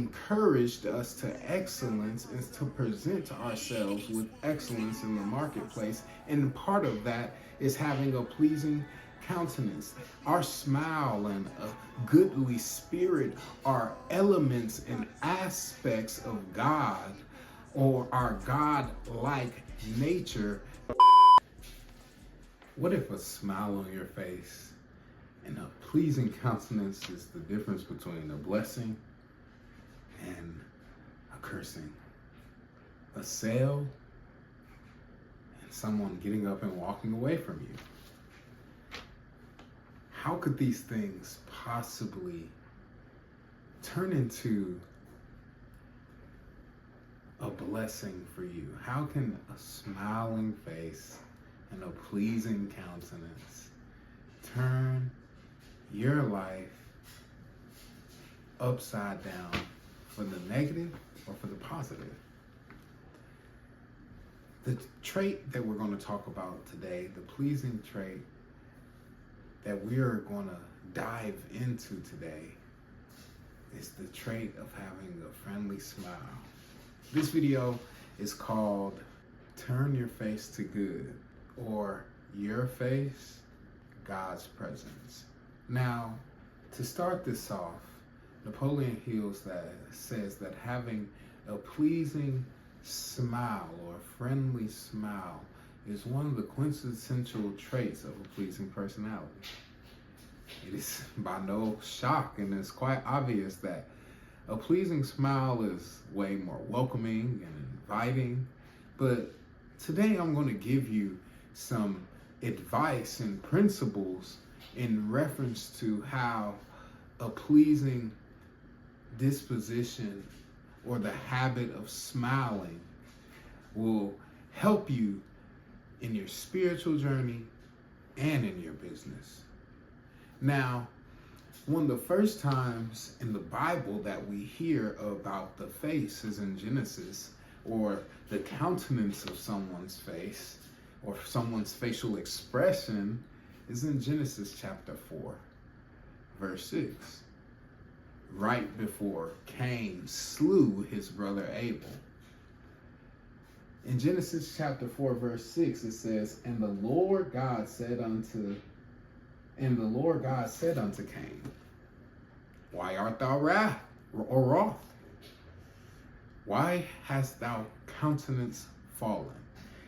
encouraged us to excellence and to present ourselves with excellence in the marketplace. And part of that is having a pleasing countenance. Our smile and a goodly spirit are elements and aspects of God, or our God-like nature. What if a smile on your face and a pleasing countenance is the difference between a blessing and a cursing? A sale and someone getting up and walking away from you. How could these things possibly turn into a blessing for you? How can a smiling face and a pleasing countenance turn your life upside down for the negative or for the positive? The trait that we're going to talk about today, the pleasing trait that we are going to dive into today, is the trait of having a friendly smile. This video is called Turn Your Face to Good, or Your Face, God's Presence. Now, to start this off, Napoleon Hill says that having a pleasing smile or friendly smile is one of the quintessential traits of a pleasing personality. It is by no shock, and it's quite obvious that a pleasing smile is way more welcoming and inviting. But today I'm going to give you some advice and principles in reference to how a pleasing disposition or the habit of smiling will help you in your spiritual journey and in your business. Now, one of the first times in the Bible that we hear about the face is in Genesis, or the countenance of someone's face, or someone's facial expression is in Genesis chapter 4, verse 6, right before Cain slew his brother Abel. In Genesis chapter 4, verse 6, it says, And the Lord God said unto Cain, Why art thou wroth? Why hast thou countenance fallen?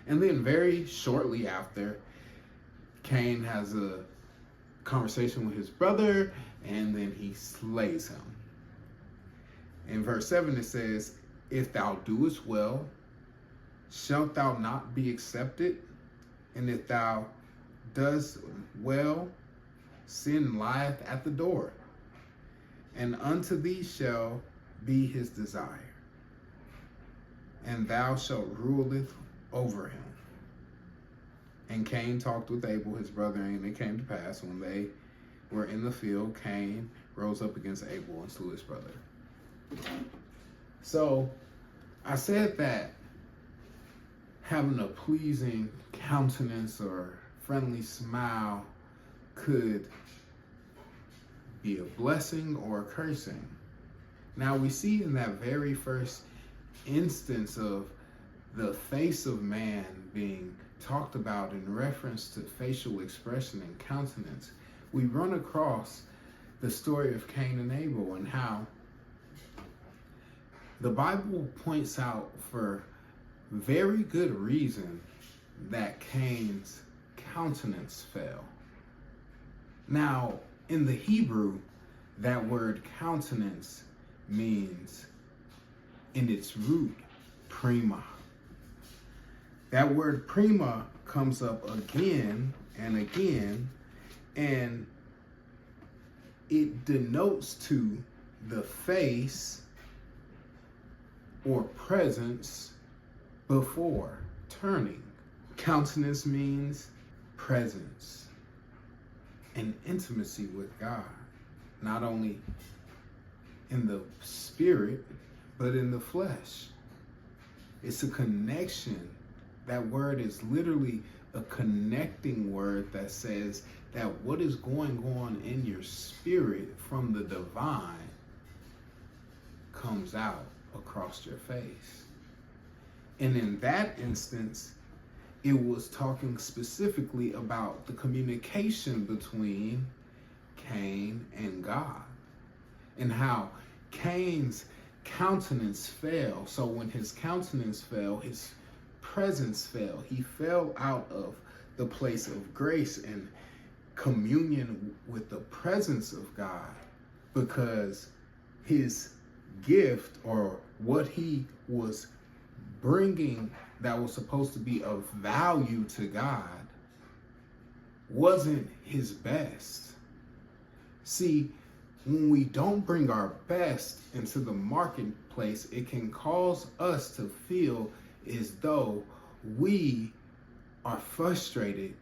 And then very shortly after, Cain has a conversation with his brother, and then he slays him. In verse 7 it says, If thou doest well, shalt thou not be accepted? And if thou dost well, sin lieth at the door, and unto thee shall be his desire, and thou shalt ruleth over him. And Cain talked with Abel his brother, and it came to pass when they were in the field, Cain rose up against Abel and slew his brother. So I said that having a pleasing countenance or friendly smile could be a blessing or a cursing. Now we see in that very first instance of the face of man being talked about in reference to facial expression and countenance, we run across the story of Cain and Abel, and how the Bible points out for very good reason that Cain's countenance fell. Now, in the Hebrew, that word countenance means, in its root, prima. That word prima comes up again and again, and it denotes to the face or presence before turning. Countenance means presence and intimacy with God, not only in the spirit, but in the flesh. It's a connection. That word is literally a connecting word that says that what is going on in your spirit from the divine comes out across your face. And in that instance, it was talking specifically about the communication between Cain and God, and how Cain's countenance fell. So when his countenance fell, his presence fell. He fell out of the place of grace and communion with the presence of God, because his gift, or what he was bringing that was supposed to be of value to God, wasn't his best. See, when we don't bring our best into the marketplace, it can cause us to feel as though we are frustrated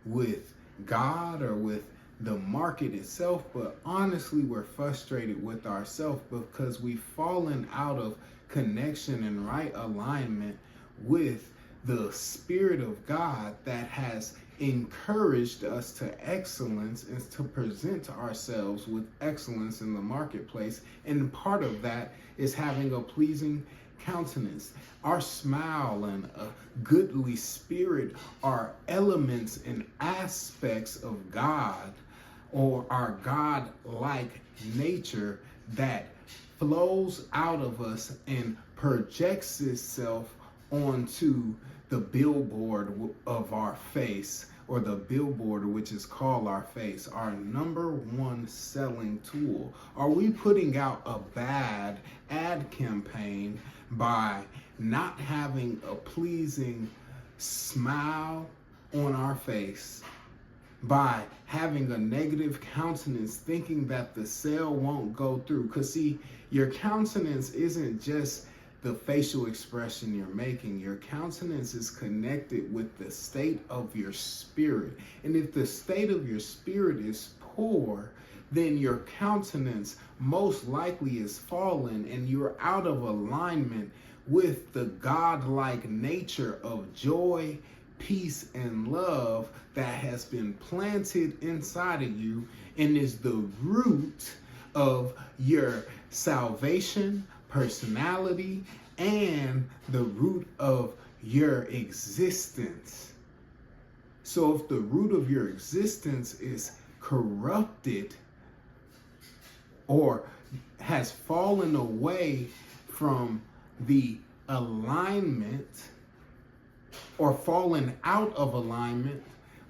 with God or with the market itself, but honestly, we're frustrated with ourselves because we've fallen out of connection and right alignment with the Spirit of God that has encouraged us to excellence and to present ourselves with excellence in the marketplace. And part of that is having a pleasing countenance. Our smile and a goodly spirit are elements and aspects of God, or our God-like nature, that flows out of us and projects itself onto the billboard of our face, or the billboard which is called our face, our number one selling tool. Are we putting out a bad ad campaign by not having a pleasing smile on our face, by having a negative countenance, thinking that the sale won't go through? Because see, your countenance isn't just the facial expression you're making. Your countenance is connected with the state of your spirit. And if the state of your spirit is poor, then your countenance most likely is fallen, and you're out of alignment with the God-like nature of joy, peace, and love that has been planted inside of you and is the root of your salvation, personality, and the root of your existence. So if the root of your existence is corrupted or has fallen away from the alignment, or fallen out of alignment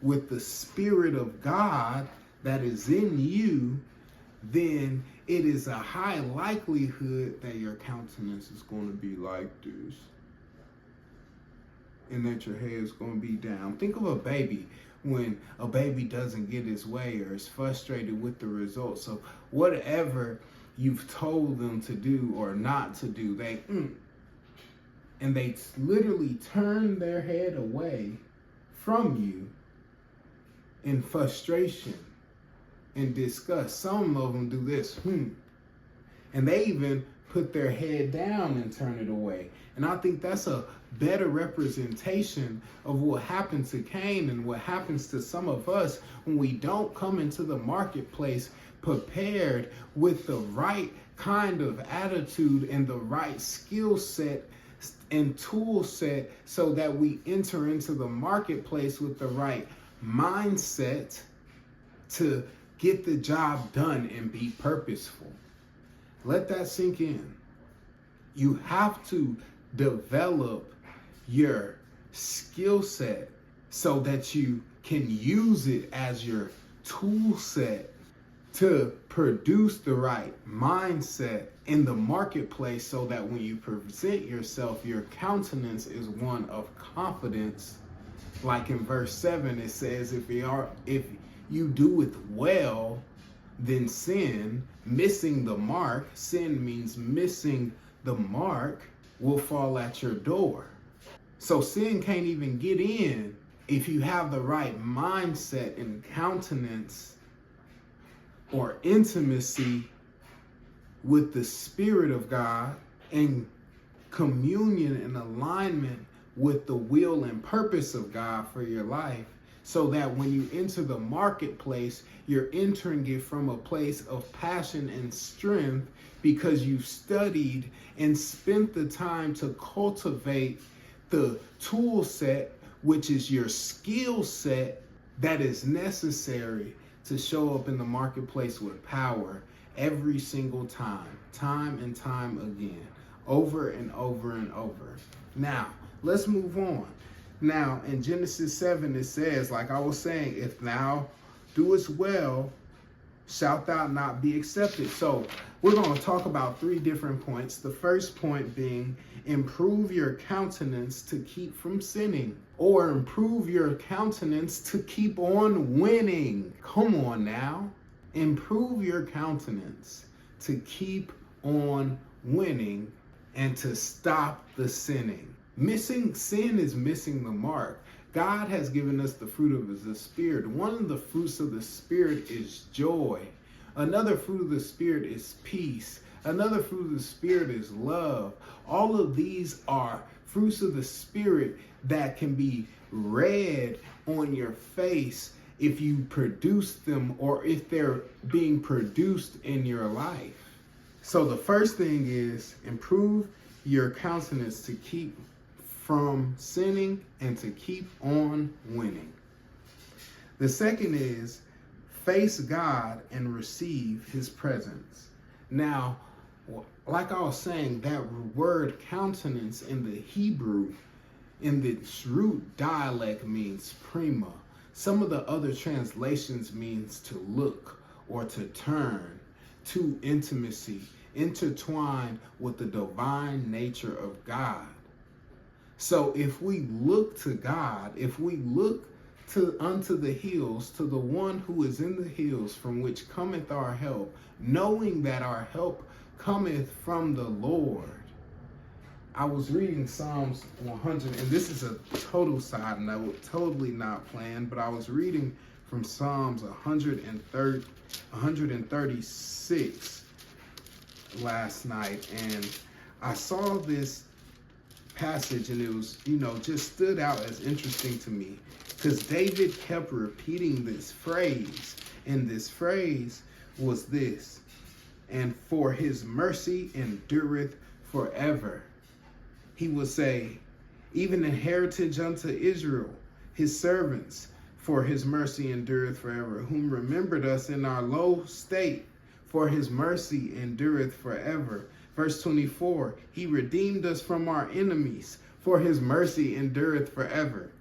with the Spirit of God that is in you, then it is a high likelihood that your countenance is going to be like this, and that your head is going to be down. Think of a baby. When a baby doesn't get his way or is frustrated with the results of whatever you've told them to do or not to do, and they literally turn their head away from you in frustration and disgust. Some of them do this, and they even put their head down and turn it away. And I think that's a better representation of what happened to Cain and what happens to some of us when we don't come into the marketplace prepared with the right kind of attitude and the right skill set and tool set, so that we enter into the marketplace with the right mindset to get the job done and be purposeful. Let that sink in. You have to develop your skill set so that you can use it as your tool set to produce the right mindset in the marketplace, so that when you present yourself, your countenance is one of confidence. Like in verse 7, it says, if you do it well, then sin, missing the mark, sin means missing the mark, will fall at your door. So sin can't even get in if you have the right mindset and countenance or intimacy with the Spirit of God and communion and alignment with the will and purpose of God for your life. so that when you enter the marketplace, you're entering it from a place of passion and strength because you've studied and spent the time to cultivate the tool set, which is your skill set that is necessary to show up in the marketplace with power every single time and time again, over and over and over. Now, let's move on. Now, in Genesis 7, it says, like I was saying, if thou doest well, shalt thou not be accepted. So we're going to talk about 3 different points. The first point being, improve your countenance to keep from sinning, or improve your countenance to keep on winning. Come on now. Improve your countenance to keep on winning and to stop the sinning. Missing sin is missing the mark. God has given us the fruit of the Spirit. One of the fruits of the Spirit is joy. Another fruit of the Spirit is peace. Another fruit of the Spirit is love. All of these are fruits of the Spirit that can be read on your face if you produce them or if they're being produced in your life. So the first thing is improve your countenance to keep from sinning and to keep on winning. The second is face God and receive his presence. Now, like I was saying, that word countenance in the Hebrew, in the root dialect, means prima. Some of the other translations means to look or to turn to intimacy, intertwined with the divine nature of God. So if we look to God, if we look unto the hills, to the one who is in the hills, from which cometh our help, knowing that our help cometh from the Lord. I was reading Psalms 100, and this is a total side note, totally not planned, but I was reading from Psalms 136 last night, and I saw this passage, and it was, just stood out as interesting to me because David kept repeating this phrase, and this phrase was this: and for his mercy endureth forever. He would say, even in heritage unto Israel, his servants, for his mercy endureth forever, whom remembered us in our low state, for his mercy endureth forever. Verse 24, he redeemed us from our enemies, for his mercy endureth forever.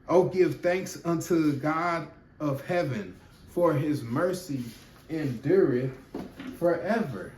Oh, give thanks unto the God of heaven, for his mercy endureth forever.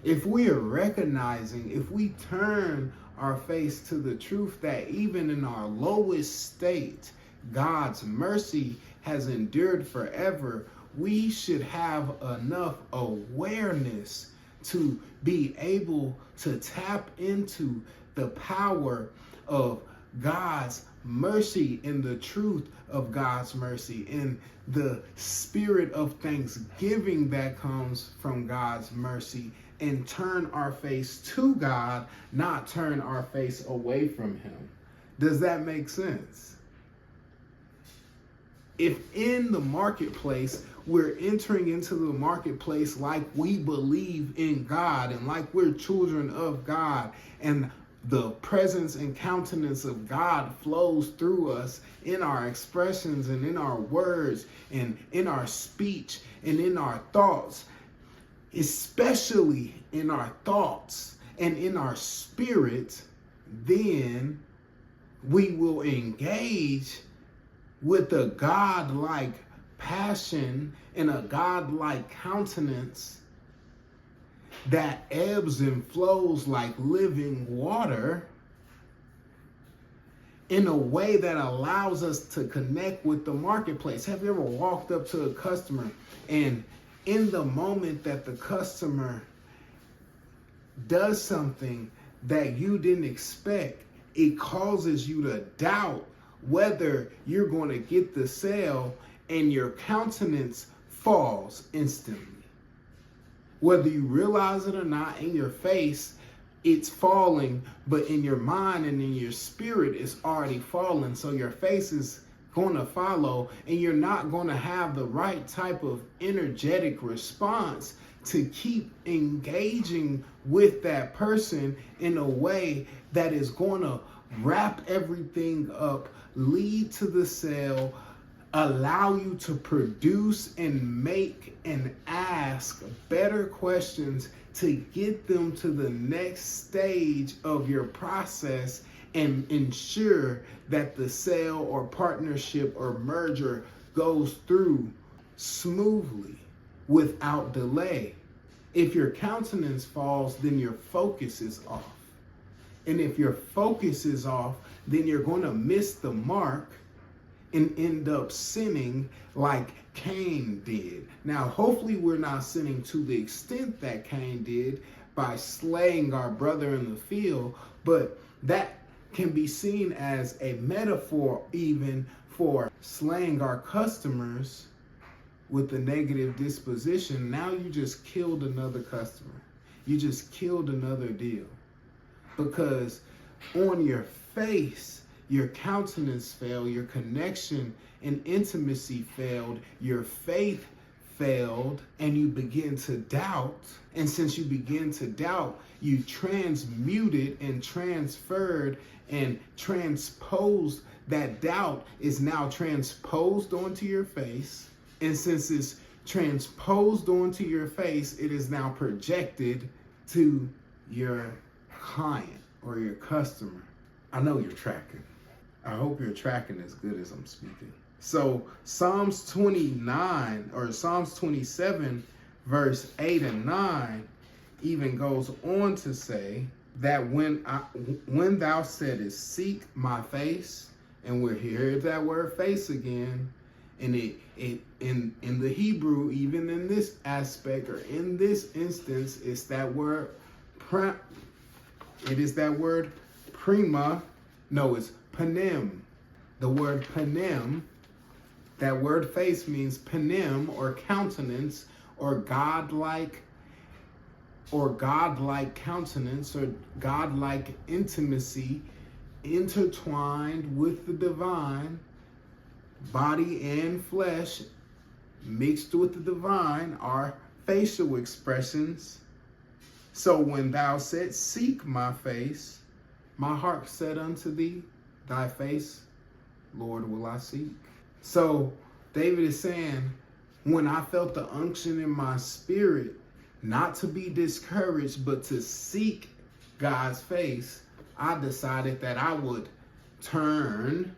If we are recognizing, if we turn our face to the truth that even in our lowest state, God's mercy has endured forever, we should have enough awareness to be able to tap into the power of God's mercy and the truth of God's mercy and the spirit of thanksgiving that comes from God's mercy, and turn our face to God, not turn our face away from him. Does that make sense? If in the marketplace, we're entering into the marketplace like we believe in God and like we're children of God, and the presence and countenance of God flows through us in our expressions and in our words and in our speech and in our thoughts, especially in our thoughts and in our spirit, then we will engage with a God-like passion and a God-like countenance that ebbs and flows like living water in a way that allows us to connect with the marketplace. Have you ever walked up to a customer and in the moment that the customer does something that you didn't expect, it causes you to doubt whether you're going to get the sale, and your countenance falls instantly? Whether you realize it or not, in your face it's falling, but in your mind and in your spirit, it's already falling. So your face is going to follow, and you're not going to have the right type of energetic response to keep engaging with that person in a way that is going to wrap everything up, lead to the sale, allow you to produce and make and ask better questions to get them to the next stage of your process and ensure that the sale or partnership or merger goes through smoothly without delay. If your countenance falls, then your focus is off. And if your focus is off, then you're going to miss the mark and end up sinning like Cain did. Now, hopefully we're not sinning to the extent that Cain did by slaying our brother in the field, but that can be seen as a metaphor even for slaying our customers with a negative disposition. Now you just killed another customer. You just killed another deal. Because on your face, your countenance failed, your connection and intimacy failed, your faith failed, and you begin to doubt. And since you begin to doubt, you transmuted and transferred and transposed. That doubt is now transposed onto your face. And since it's transposed onto your face, it is now projected to your client or your customer. I know you're tracking. I hope you're tracking as good as I'm speaking. So Psalms 29 or Psalms 27 verse 8 and 9 even goes on to say that when thou saidest seek my face, and we're here that word face again, and it in the Hebrew, even in this aspect or in this instance, it's that word it is that word prima. No, it's panem. The word panem, that word face means panem or countenance or godlike countenance or godlike intimacy intertwined with the divine, body and flesh mixed with the divine are facial expressions. So when thou said, seek my face, my heart said unto thee, thy face, Lord, will I seek. So David is saying, when I felt the unction in my spirit, not to be discouraged, but to seek God's face, I decided that I would turn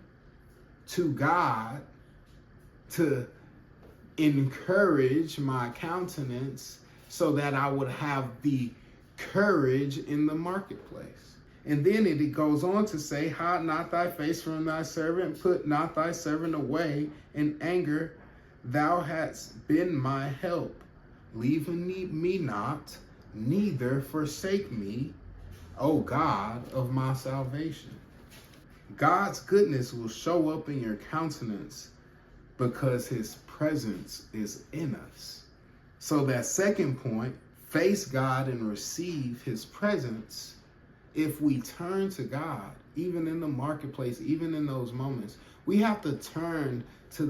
to God to encourage my countenance so that I would have the courage in the marketplace. And then it goes on to say, hide not thy face from thy servant, put not thy servant away in anger. Thou hast been my help. Leave me not, neither forsake me, O God of my salvation. God's goodness will show up in your countenance because his presence is in us. So that second point, face God and receive his presence. If we turn to God, even in the marketplace, even in those moments, we have to turn to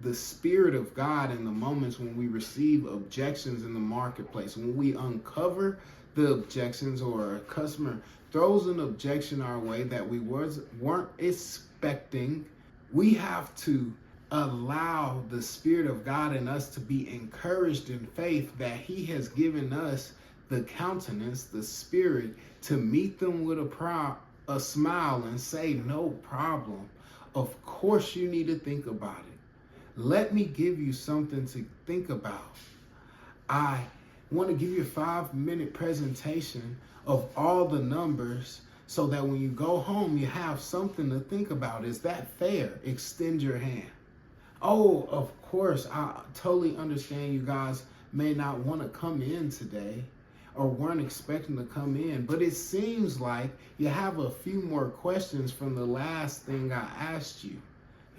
the Spirit of God in the moments when we receive objections in the marketplace. When we uncover the objections or a customer throws an objection our way that we weren't expecting, we have to allow the Spirit of God in us to be encouraged in faith that he has given us the countenance, the spirit, to meet them with a smile and say, no problem. Of course you need to think about it. Let me give you something to think about. I want to give you a 5-minute presentation of all the numbers so that when you go home, you have something to think about. Is that fair? Extend your hand. Oh, of course, I totally understand you guys may not want to come in today or weren't expecting to come in, but it seems like you have a few more questions from the last thing I asked you.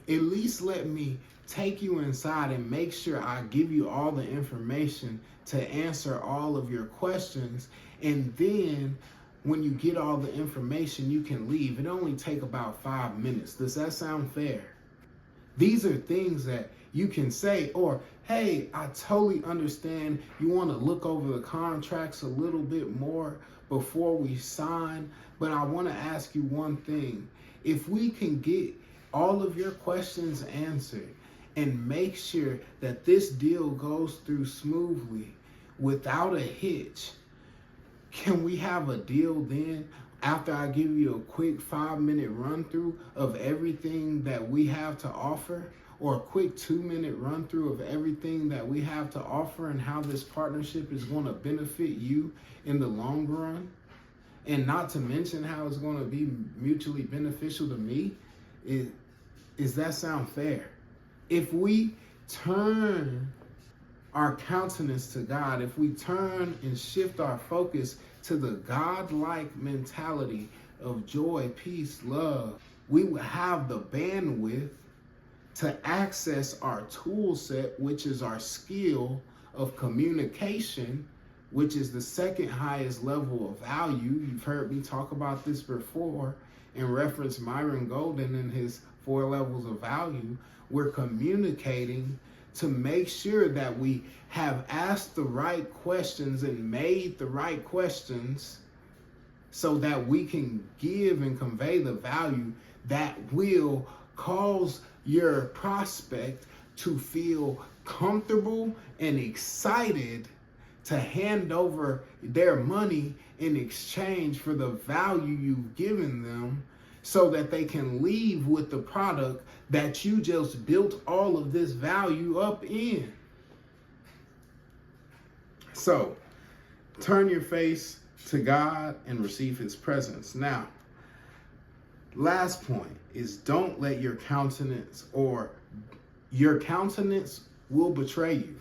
At least let me take you inside and make sure I give you all the information to answer all of your questions. And then when you get all the information, you can leave. It only take about 5 minutes. Does that sound fair? These are things that you can say, or, hey, I totally understand you want to look over the contracts a little bit more before we sign, but I want to ask you one thing. If we can get all of your questions answered and make sure that this deal goes through smoothly without a hitch, can we have a deal then after I give you a quick 5-minute run through of everything that we have to offer, or a quick 2-minute run through of everything that we have to offer and how this partnership is going to benefit you in the long run? And not to mention how it's going to be mutually beneficial to me. Does that sound fair? If we turn our countenance to God, if we turn and shift our focus to the God-like mentality of joy, peace, love, we will have the bandwidth to access our tool set, which is our skill of communication, which is the second highest level of value. You've heard me talk about this before in reference Myron Golden and his 4 levels of value. We're communicating to make sure that we have asked the right questions and made the right questions so that we can give and convey the value that will cause your prospect to feel comfortable and excited to hand over their money in exchange for the value you've given them, so that they can leave with the product that you just built all of this value up in. So, turn your face to God and receive his presence. Now, last point is, don't let your countenance, or your countenance will betray you.